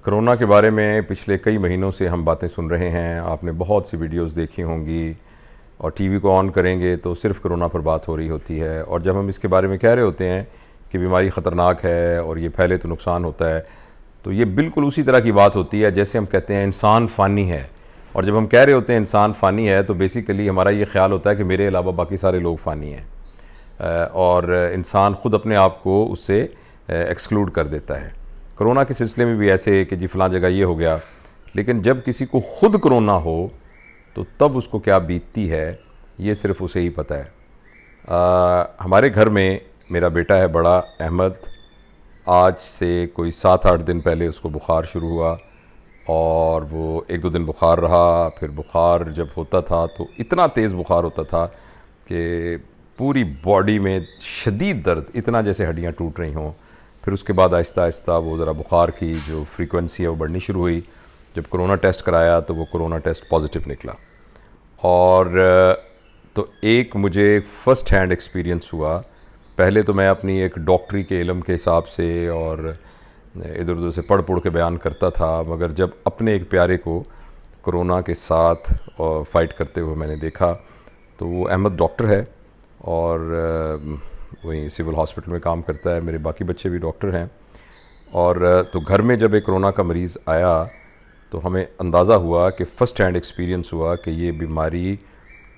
Corona کے بارے میں پچھلے کئی مہینوں سے ہم باتیں سن رہے ہیں. آپ نے بہت سی ویڈیوز دیکھی ہوں گی اور ٹی وی کو آن کریں گے تو صرف کرونا پر بات ہو رہی ہوتی ہے. اور جب ہم اس کے بارے میں کہہ رہے ہوتے ہیں کہ بیماری خطرناک ہے اور یہ پھیلے تو نقصان ہوتا ہے، تو یہ بالکل اسی طرح کی بات ہوتی ہے جیسے ہم کہتے ہیں انسان فانی ہے. اور جب ہم کہہ رہے ہوتے ہیں انسان فانی ہے تو بیسیکلی ہمارا یہ خیال ہوتا ہے کہ میرے علاوہ باقی سارے لوگ فانی ہیں، اور انسان خود اپنے آپ کو اس سے ایکسکلوڈ کر دیتا ہے. کرونا کے سلسلے میں بھی ایسے کہ جی فلاں جگہ یہ ہو گیا، لیکن جب کسی کو خود کرونا ہو تو تب اس کو کیا بیتتی ہے یہ صرف اسے ہی پتہ ہے. ہمارے گھر میں میرا بیٹا ہے بڑا احمد، آج سے کوئی 7-8 دن پہلے اس کو بخار شروع ہوا اور وہ 1-2 دن بخار رہا. پھر بخار جب ہوتا تھا تو اتنا تیز بخار ہوتا تھا کہ پوری باڈی میں شدید درد، اتنا جیسے ہڈیاں ٹوٹ رہی ہوں. پھر اس کے بعد آہستہ آہستہ وہ ذرا بخار کی جو فریکوینسی ہے وہ بڑھنی شروع ہوئی. جب کرونا ٹیسٹ کرایا تو وہ کرونا ٹیسٹ پازیٹیو نکلا. اور تو ایک مجھے فرسٹ ہینڈ ایکسپیرینس ہوا. پہلے تو میں اپنی ایک ڈاکٹری کے علم کے حساب سے اور ادھر ادھر سے پڑھ کے بیان کرتا تھا، مگر جب اپنے ایک پیارے کو کرونا کے ساتھ فائٹ کرتے ہوئے میں نے دیکھا تو وہ احمد ڈاکٹر ہے اور وہیں سول ہاسپٹل میں کام کرتا ہے. میرے باقی بچے بھی ڈاکٹر ہیں. اور تو گھر میں جب ایک کرونا کا مریض آیا تو ہمیں اندازہ ہوا کہ فرسٹ ہینڈ ایکسپیرینس ہوا کہ یہ بیماری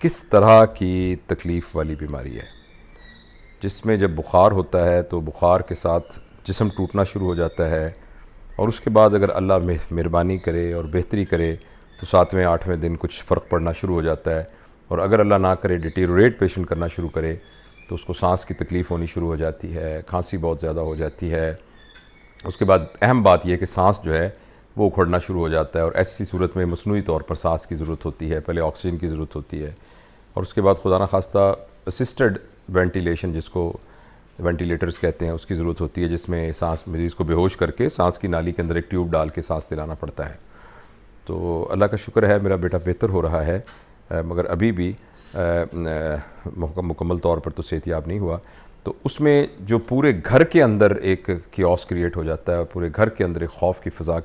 کس طرح کی تکلیف والی بیماری ہے، جس میں جب بخار ہوتا ہے تو بخار کے ساتھ جسم ٹوٹنا شروع ہو جاتا ہے، اور اس کے بعد اگر اللہ مہربانی کرے اور بہتری کرے تو 7ویں-8ویں دن کچھ فرق پڑنا شروع ہو جاتا ہے. اور اگر اللہ نہ کرے ڈیٹیروریٹ پیشنٹ کرنا شروع کرے تو اس کو سانس کی تکلیف ہونی شروع ہو جاتی ہے، کھانسی بہت زیادہ ہو جاتی ہے. اس کے بعد اہم بات یہ کہ سانس جو ہے وہ اکھڑنا شروع ہو جاتا ہے، اور ایسی صورت میں مصنوعی طور پر سانس کی ضرورت ہوتی ہے. پہلے آکسیجن کی ضرورت ہوتی ہے، اور اس کے بعد خدا نخواستہ اسسٹڈ وینٹیلیشن، جس کو وینٹیلیٹرز کہتے ہیں، اس کی ضرورت ہوتی ہے، جس میں سانس مریض کو بے ہوش کر کے سانس کی نالی کے اندر ایک ٹیوب ڈال کے سانس دلانا پڑتا ہے. تو اللہ کا شکر ہے میرا بیٹا بہتر ہو رہا ہے، مگر ابھی بھی مکمل طور پر تو صحت یاب نہیں ہوا. تو اس میں جو پورے گھر کے اندر ایک کیوس کریٹ ہو جاتا ہے اور پورے گھر کے اندر ایک خوف کی فضا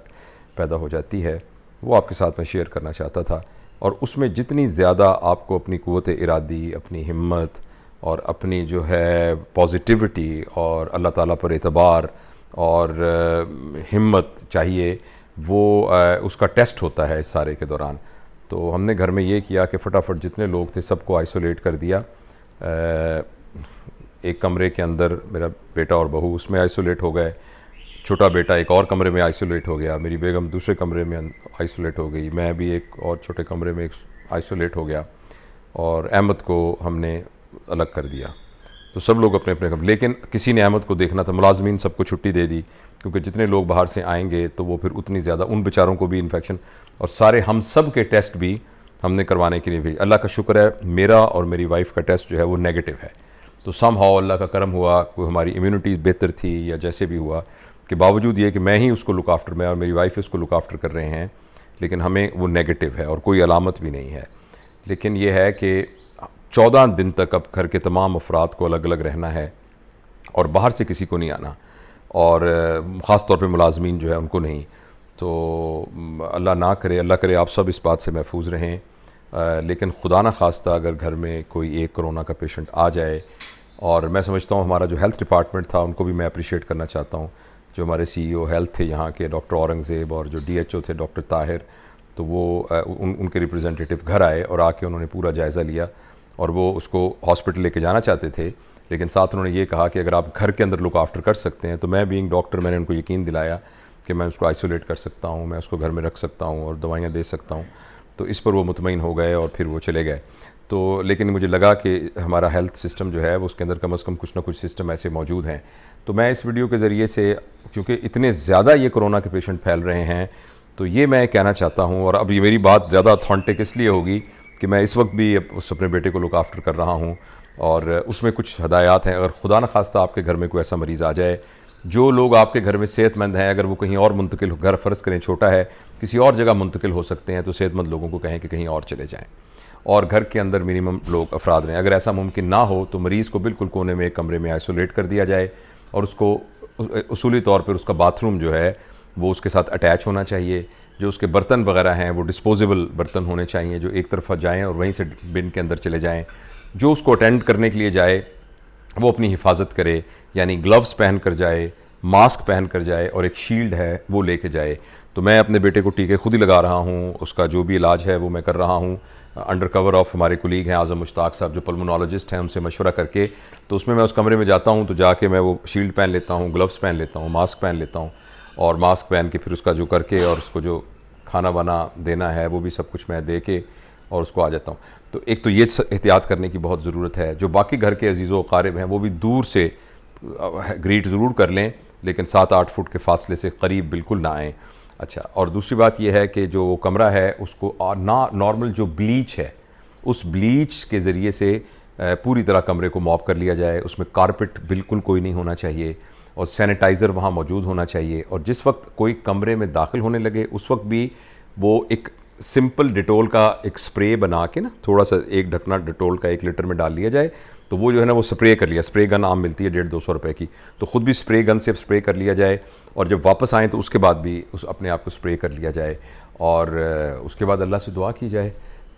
پیدا ہو جاتی ہے، وہ آپ کے ساتھ میں شیئر کرنا چاہتا تھا. اور اس میں جتنی زیادہ آپ کو اپنی قوت ارادی، اپنی ہمت اور اپنی جو ہے پازیٹیوٹی اور اللہ تعالیٰ پر اعتبار اور ہمت چاہیے، وہ اس کا ٹیسٹ ہوتا ہے اس سارے کے دوران. تو ہم نے گھر میں یہ کیا کہ فٹافٹ جتنے لوگ تھے سب کو آئسولیٹ کر دیا. ایک کمرے کے اندر میرا بیٹا اور بہو اس میں آئسولیٹ ہو گئے، چھوٹا بیٹا ایک اور کمرے میں آئسولیٹ ہو گیا، میری بیگم دوسرے کمرے میں آئسولیٹ ہو گئی، میں بھی ایک اور چھوٹے کمرے میں آئسولیٹ ہو گیا، اور احمد کو ہم نے الگ کر دیا. تو سب لوگ اپنے اپنے لیکن کسی نے احمد کو دیکھنا تھا. ملازمین سب کو چھٹی دے دی، کیونکہ جتنے لوگ باہر سے آئیں گے تو وہ پھر اتنی زیادہ ان بیچاروں کو بھی انفیکشن، اور سارے ہم سب کے ٹیسٹ بھی ہم نے کروانے کے لیے بھی. اللہ کا شکر ہے میرا اور میری وائف کا ٹیسٹ جو ہے وہ نیگیٹو ہے. تو سم ہاؤ اللہ کا کرم ہوا، کوئی ہماری امیونٹی بہتر تھی یا جیسے بھی ہوا، کہ باوجود یہ کہ میں ہی اس کو لک آفٹر، میں اور میری وائف اس کو لک آفٹر کر رہے ہیں، لیکن ہمیں وہ نیگیٹو ہے اور کوئی علامت بھی نہیں ہے. لیکن یہ ہے کہ 14 دن تک اب گھر کے تمام افراد کو الگ الگ رہنا ہے اور باہر سے کسی کو نہیں آنا، اور خاص طور پہ ملازمین جو ہے ان کو نہیں. تو اللہ نہ کرے، اللہ کرے آپ سب اس بات سے محفوظ رہیں. لیکن خدا نہ خواستہ اگر گھر میں کوئی ایک کرونا کا پیشنٹ آ جائے، اور میں سمجھتا ہوں ہمارا جو ہیلتھ ڈپارٹمنٹ تھا ان کو بھی میں اپریشیٹ کرنا چاہتا ہوں، جو ہمارے سی ای او ہیلتھ تھے یہاں کے ڈاکٹر اورنگزیب، اور جو ڈی ایچ او تھے ڈاکٹر طاہر، تو وہ ان کے ریپرزینٹیٹیو گھر آئے اور آ کے انہوں نے پورا جائزہ لیا. اور وہ اس کو ہاسپٹل لے کے جانا چاہتے تھے، لیکن ساتھ انہوں نے یہ کہا کہ اگر آپ گھر کے اندر لک آفٹر کر سکتے ہیں، تو میں بینگ ڈاکٹر میں نے ان کو یقین دلایا کہ میں اس کو آئسولیٹ کر سکتا ہوں، میں اس کو گھر میں رکھ سکتا ہوں اور دوائیاں دے سکتا ہوں. تو اس پر وہ مطمئن ہو گئے اور پھر وہ چلے گئے. تو لیکن مجھے لگا کہ ہمارا ہیلتھ سسٹم جو ہے وہ اس کے اندر کم از کم کچھ نہ کچھ سسٹم ایسے موجود ہیں. تو میں اس ویڈیو کے ذریعے سے، کیونکہ اتنے زیادہ یہ کرونا کے پیشنٹ پھیل رہے ہیں، تو یہ میں کہنا چاہتا ہوں، اور اب یہ میری بات زیادہ اتھینٹک اس لیے ہوگی کہ میں اس وقت بھی اس اپنے بیٹے کو لک آفٹر کر رہا ہوں، اور اس میں کچھ ہدایات ہیں. اگر خدا نخواستہ آپ کے گھر میں کوئی ایسا مریض آ جائے، جو لوگ آپ کے گھر میں صحت مند ہیں، اگر وہ کہیں اور منتقل، گھر فرض کریں چھوٹا ہے، کسی اور جگہ منتقل ہو سکتے ہیں، تو صحت مند لوگوں کو کہیں کہ کہیں اور چلے جائیں اور گھر کے اندر منیمم لوگ افراد رہیں. اگر ایسا ممکن نہ ہو تو مریض کو بالکل کونے میں ایک کمرے میں آئسولیٹ کر دیا جائے، اور اس کو اصولی طور پر اس کا باتھ روم جو ہے وہ اس کے ساتھ اٹیچ ہونا چاہیے. جو اس کے برتن وغیرہ ہیں وہ ڈسپوزیبل برتن ہونے چاہیے جو ایک طرفہ جائیں اور وہیں سے بن کے اندر چلے جائیں. جو اس کو اٹینڈ کرنے کے لیے جائے وہ اپنی حفاظت کرے, یعنی گلوز پہن کر جائے, ماسک پہن کر جائے, اور ایک شیلڈ ہے وہ لے کے جائے. تو میں اپنے بیٹے کو ٹیکے خود ہی لگا رہا ہوں, اس کا جو بھی علاج ہے وہ میں کر رہا ہوں انڈر کور آف ہمارے کولیگ ہیں اعظم مشتاق صاحب جو پلمونالوجسٹ ہیں, ان سے مشورہ کر کے. تو اس میں اس کمرے میں جاتا ہوں تو جا کے میں وہ شیلڈ پہن لیتا ہوں, گلوز پہن لیتا ہوں, ماسک پہن لیتا ہوں, اور ماسک پہن کے پھر اس کا جو کر کے اور اس کو جو کھانا وانا دینا ہے وہ بھی سب کچھ میں دے کے اور اس کو آ جاتا ہوں. تو ایک تو یہ احتیاط کرنے کی بہت ضرورت ہے. جو باقی گھر کے عزیز و اقارب ہیں وہ بھی دور سے گریٹ ضرور کر لیں لیکن 7-8 فٹ کے فاصلے سے قریب بالکل نہ آئیں. اچھا, اور دوسری بات یہ ہے کہ جو وہ کمرہ ہے اس کو نارمل جو بلیچ ہے اس بلیچ کے ذریعے سے پوری طرح کمرے کو موپ کر لیا جائے. اس میں کارپٹ بالکل کوئی نہیں ہونا چاہیے, اور سینیٹائزر وہاں موجود ہونا چاہیے. اور جس وقت کوئی کمرے میں داخل ہونے لگے اس وقت بھی وہ ایک سمپل ڈیٹول کا ایک سپرے بنا کے نا, تھوڑا سا ایک ڈھکنا ڈیٹول کا 1 لیٹر میں ڈال لیا جائے تو وہ جو ہے نا وہ سپرے کر لیا. سپرے گن عام ملتی ہے 150-200 روپے کی, تو خود بھی سپرے گن سے سپرے کر لیا جائے, اور جب واپس آئیں تو اس کے بعد بھی اپنے آپ کو سپرے کر لیا جائے, اور اس کے بعد اللہ سے دعا کی جائے.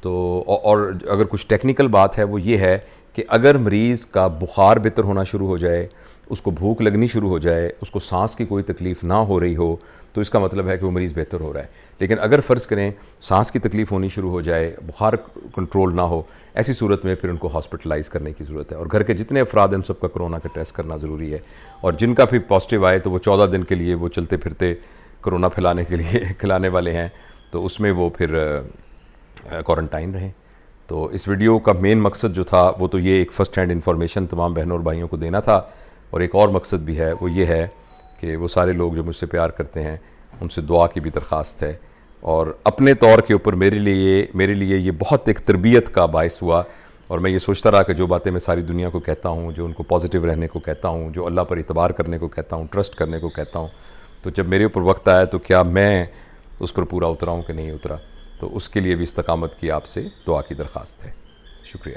تو اور اگر کچھ ٹیکنیکل بات ہے وہ یہ ہے کہ اگر مریض کا بخار بہتر ہونا شروع ہو جائے, اس کو بھوک لگنی شروع ہو جائے, اس کو سانس کی کوئی تکلیف نہ ہو رہی ہو, تو اس کا مطلب ہے کہ وہ مریض بہتر ہو رہا ہے. لیکن اگر فرض کریں سانس کی تکلیف ہونی شروع ہو جائے, بخار کنٹرول نہ ہو, ایسی صورت میں پھر ان کو ہاسپٹلائز کرنے کی ضرورت ہے. اور گھر کے جتنے افراد ہیں ان سب کا کرونا کا ٹیسٹ کرنا ضروری ہے, اور جن کا پھر پازیٹیو آئے تو وہ 14 دن کے لیے وہ چلتے پھرتے کرونا پھیلانے کے لیے کھلانے والے ہیں, تو اس میں وہ پھر کوارنٹائن رہیں. تو اس ویڈیو کا مین مقصد جو تھا وہ تو یہ ایک فرسٹ ہینڈ انفارمیشن تمام بہنوں اور بھائیوں کو دینا تھا, اور ایک اور مقصد بھی ہے وہ یہ ہے کہ وہ سارے لوگ جو مجھ سے پیار کرتے ہیں ان سے دعا کی بھی درخواست ہے. اور اپنے طور کے اوپر میرے لیے یہ بہت ایک تربیت کا باعث ہوا, اور میں یہ سوچتا رہا کہ جو باتیں میں ساری دنیا کو کہتا ہوں, جو ان کو پازیٹیو رہنے کو کہتا ہوں, جو اللہ پر اعتبار کرنے کو کہتا ہوں, ٹرسٹ کرنے کو کہتا ہوں, تو جب میرے اوپر وقت آیا تو کیا میں اس پر پورا اترا ہوں کہ نہیں اترا. تو اس کے لیے بھی استقامت کی آپ سے دعا کی درخواست ہے. شکریہ.